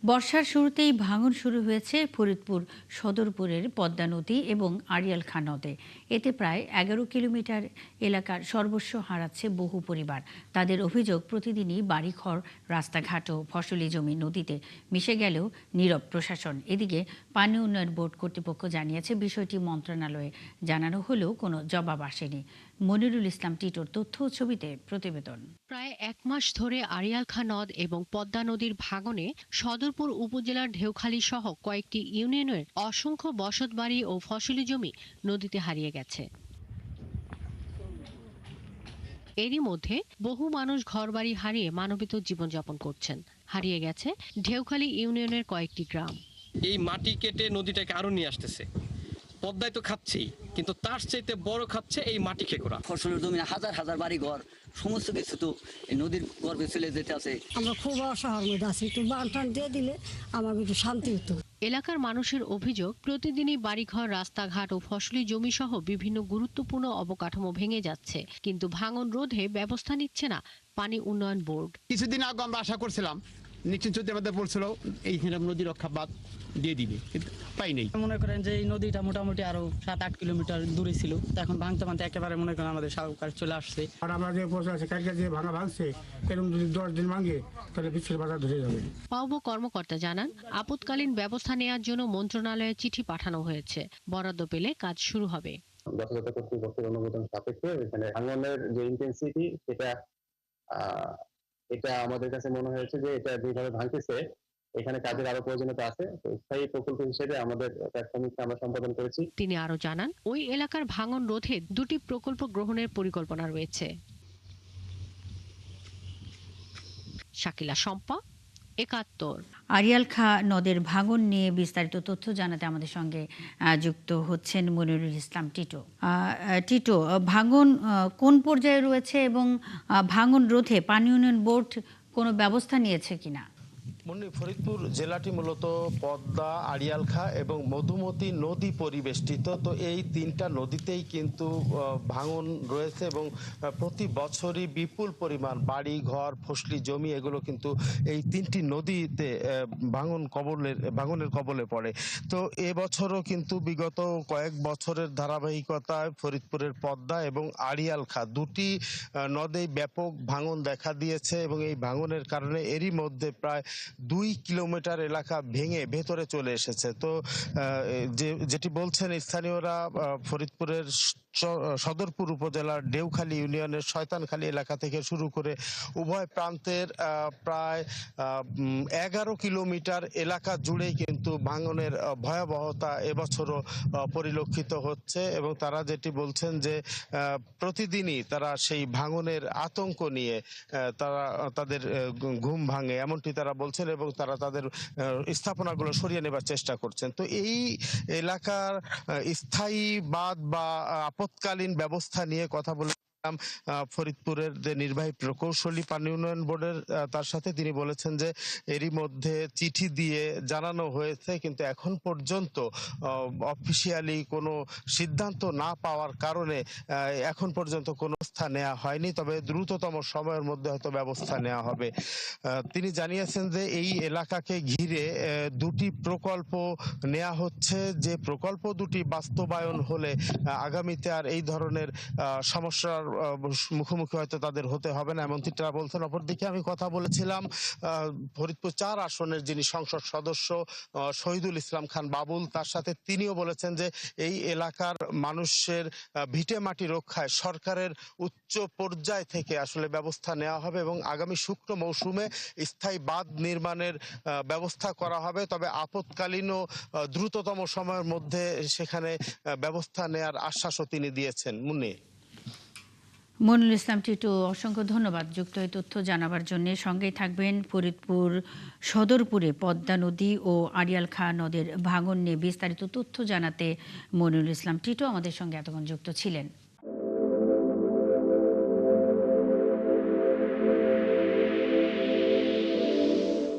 বর্ষার শুরুতেই ভাঙন শুরু হয়েছে ফরিদপুর সদরপুরের পদ্মা নদী এবং আড়িয়াল খাঁ নদে। এতে প্রায় ১১ কিলোমিটার এলাকার সর্বস্ব হারাচ্ছে বহু পরিবার। তাদের অভিযোগ, প্রতিদিনই বাড়িঘর, রাস্তাঘাট ও ফসলি জমি নদীতে মিশে গেলেও নীরব প্রশাসন। এদিকে পানি উন্নয়ন বোর্ড কর্তৃপক্ষ জানিয়েছে, বিষয়টি মন্ত্রণালয়ে জানানো হলেও কোনো জবাব আসেনি। মনিরুল ইসলাম টিটোর তথ্য ও ছবিতে প্রতিবেদন। প্রায় ১ মাস ধরে আড়িয়াল খাঁ নদ এবং পদ্মা নদীর ভাঙনে সদরপুর উপজেলার ঢেউখালী সহ কয়েকটি ইউনিয়নের অসংখ্য বসতবাড়ি ও ফসলি জমি নদীতে হারিয়ে গেছে। এরই মধ্যে বহু মানুষ ঘরবাড়ি হারিয়ে মানবেতর জীবনযাপন করছেন। হারিয়ে গেছে ঢেউখালী ইউনিয়নের কয়েকটি গ্রাম। এই মাটি কেটে নদীটাকে আরো নিয়ে আসতেছে। পদ্মায় তো খাচ্ছেই, কিন্তু তার চাইতে বড় খাচ্ছে এই মাটি খেকোড়া। ফসলের জমি হাজার হাজার বাড়ি ঘর সমস্ত কিছু তো এই নদীর গর্ভে চলে যেতে আছে। আমরা খুব অসহায়ের মধ্যে আছি, একটু বান টান দিয়ে দিলে আমার একটু শান্তি হতো। এলাকার মানুষের অভিযোগ, প্রতিদিনই বাড়িঘর, রাস্তাঘাট ও ফসলি জমি সহ বিভিন্ন গুরুত্বপূর্ণ অবকাঠামো ভেঙে যাচ্ছে, কিন্তু ভাঙন রোধে ব্যবস্থা নিচ্ছে না পানি উন্নয়ন বোর্ড। কিছুদিন আগে আমরা আশা করছিলাম নিশ্চিত আমাদের বলছিল এইখানে নদী রক্ষা বাঁধ দিয়ে দিবে, কিন্তু পাই নাই। মনে করেন যে এই নদীটা মোটামুটি আরো ৭-৮ কিলোমিটার দূরে ছিল, এখন ভাঙতে ভাঙতে একেবারে মনে করেন আমাদের সরকার চলে আসছে। আর আমরা যে বসে আছে কালকে যে ভাঙছে, এরকম যদি 10 দিন ভাঙে তাহলে বিশ্বের বাজার ধরে যাবে। পাউবো কর্মকর্তা জানান, আপৎকালীন ব্যবস্থা নেওয়ার জন্য মন্ত্রণালয়ে চিঠি পাঠানো হয়েছে। বরাদ্দ পেলে কাজ শুরু হবে। যথাযথ কর্তৃপক্ষের অনুমোদন সাপেক্ষে এখানে ভাঙনের যে ইন্টেন্সিটি এটা আমাদের কাছে মনে হয়েছে যে এটা যেভাবে ভাঙতেছে এখানে কাজের আরো প্রয়োজনীয়তা আছে। স্থায়ী প্রকল্প হিসেবে আমাদের সমীক্ষা আমরা সম্পাদন করেছি। তিনি আরো জানান, ওই এলাকার ভাঙন রোধে 2টি প্রকল্প গ্রহণের পরিকল্পনা রয়েছে। শাকিলা শম্পা, ৭১। আড়িয়াল খাঁ নদের ভাঙন নিয়ে বিস্তারিত তথ্য জানাতে আমাদের সঙ্গে যুক্ত হচ্ছেন মনিরুল ইসলাম টিটো। টিটো, ভাঙন কোন পর্যায়ে রয়েছে এবং ভাঙন রোধে পানি উন্নয়ন বোর্ড কোনো ব্যবস্থা নিয়েছে কিনা? ফরিদপুর জেলাটি মূলত পদ্মা, আড়িয়াল খাঁ এবং মধুমতি নদী পরিবেষ্টিত। তো এই 3টা নদীতেই কিন্তু ভাঙন রয়েছে এবং প্রতি বছরই বিপুল পরিমাণ বাড়ি ঘর, ফসলি জমি এগুলো কিন্তু এই 3টি নদীতে ভাঙনের কবলে পড়ে। তো এবছরও কিন্তু বিগত কয়েক বছরের ধারাবাহিকতায় ফরিদপুরের পদ্মা এবং আড়িয়াল খাঁ 2টি নদেই ব্যাপক ভাঙন দেখা দিয়েছে এবং এই ভাঙনের কারণে এরই মধ্যে প্রায় 2 কিলোমিটার এলাকা ভেঙে ভেতরে চলে এসেছে। তো যেটি বলছেন স্থানীয়রা, ফরিদপুরের সদরপুর উপজেলার ঢেউখালী ইউনিয়নের শয়তানখালী এলাকা থেকে শুরু করে উভয় প্রান্তের প্রায় 11 কিলোমিটার এলাকা জুড়েই কিন্তু ভাঙনের ভয়াবহতা এবছরও পরিলক্ষিত হচ্ছে এবং তারা যেটি বলছেন যে প্রতিদিনই তারা সেই ভাঙনের আতঙ্ক নিয়ে তাদের ঘুম ভাঙে, এমনটি তারা বলছেন এবং তারা তাদের স্থাপনাগুলো সরিয়ে নেবার চেষ্টা করছেন। তো এই এলাকার স্থায়ী বাঁধ বা আপৎকালীন ব্যবস্থা নিয়ে কথা বলে ফরিদপুরের যে নির্বাহী প্রকৌশলী পানি উন্নয়ন বোর্ডের, তার সাথে তিনি বলেছেন যে এরই মধ্যে চিঠি দিয়ে জানানো হয়েছে, কিন্তু এখন পর্যন্ত অফিসিয়ালি কোনো সিদ্ধান্ত না পাওয়ার কারণে এখন পর্যন্ত কোনো ব্যবস্থা নেওয়া হয়নি। তবে দ্রুততম সময়ের মধ্যে হয়তো ব্যবস্থা নেওয়া হবে। তিনি জানিয়েছেন যে এই এলাকাকে ঘিরে 2টি প্রকল্প নেওয়া হচ্ছে, যে প্রকল্প 2টি বাস্তবায়ন হলে আগামীতে আর এই ধরনের সমস্যার মুখোমুখি হয়তো তাদের হতে হবে না, এমনটি তারা বলছেন। অপরদিকে আমি কথা বলেছিলাম ফরিদপুর 4 আসনের যিনি সংসদ সদস্য শহীদুল ইসলাম খান বাবুল, তার সাথে তিনিও বলেছেন যে এই এলাকার মানুষের ভিটে মাটি রক্ষায় সরকারের উচ্চ পর্যায় থেকে আসলে ব্যবস্থা নেওয়া হবে এবং আগামী শুকনো মৌসুমে স্থায়ী বাঁধ নির্মাণের ব্যবস্থা করা হবে। তবে আপৎকালীন ও দ্রুততম সময়ের মধ্যে সেখানে ব্যবস্থা নেওয়ার আশ্বাসও তিনি দিয়েছেন। মনিরুল ইসলাম টিটো, অসংখ্য ধন্যবাদ যুক্ত এই তথ্য জানাবার জন্য। সঙ্গেই থাকবেন। ফরিদপুর সদরপুরে পদ্মা নদী ও আড়িয়াল খাঁ নদের ভাঙন নিয়ে বিস্তারিত তথ্য জানাতে মনিরুল ইসলাম টিটো আমাদের সঙ্গে এতক্ষণ যুক্ত ছিলেন।